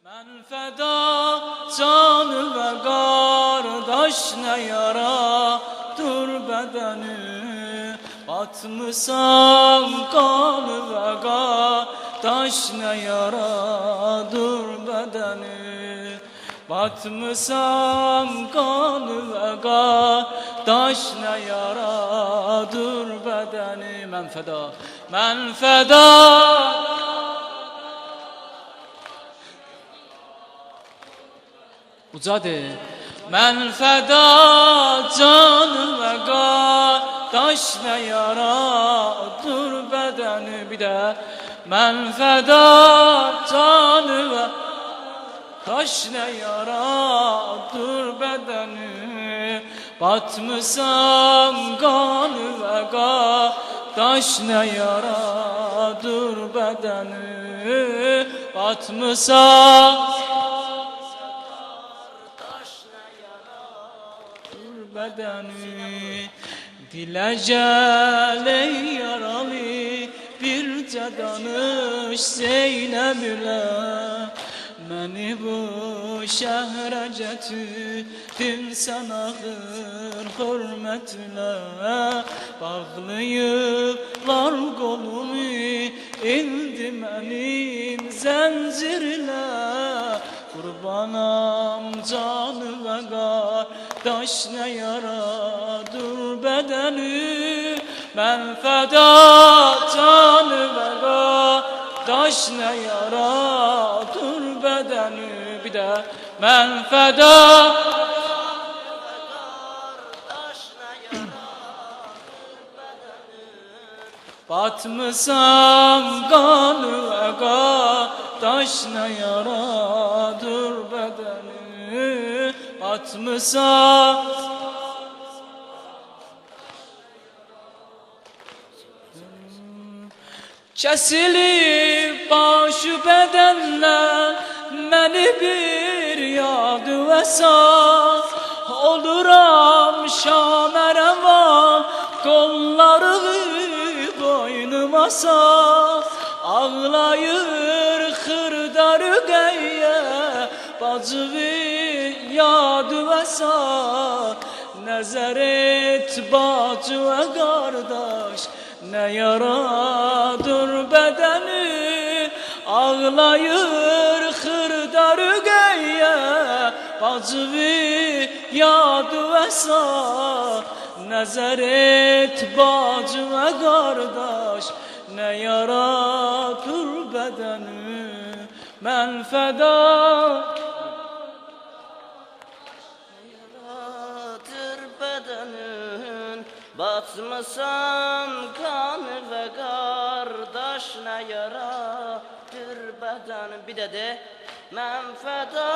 Ben feda canı ve kardeş ne yara dur bedeni. Batmışam kanı ve kardeş ne yara dur bedeni. Batmışam kanı ve kardeş ne yara dur bedeni. Men feda ucadı. Men feda canı ve kardeş ne yaradır bedeni. Bir de men feda canı ve taş ne yaradır bedeni. Batmışam kanı ve kardeş ne yaradır bedeni. Batmışam bedeni. Dile gel yaralı bir danış Zeynep ile. Məni bu şəhərə gətirdin sən ağır hörmətlə. Bağlayıblar qolumu indi mənim zəncirlə. Qurbanam canı və qardaş nə yaradır bədəni. Mən fəda canı və qardaş nə yaradır bedeni. Bir de men feda batmışam kanı ve kardeş ne yaradır bedeni. Batmışam kesilip başı bedenler məni bir yadı və saz. Oluram şamərəvan qolları boynuma saz. Ağlayır xırdarı qəyyə bacıvi yadı və saz. Nəzər et bacı və qardaş nə yaradır bədəni. Ağlayır xırdarı qəyyə bacıvi yadı və saz. Nəzər et bacı və qardaş nə yaradır bədəni. Mən fəda yaradır bədənin. Batmışam kanı və qardaş nə yaradır bedəni. Bir de mən feda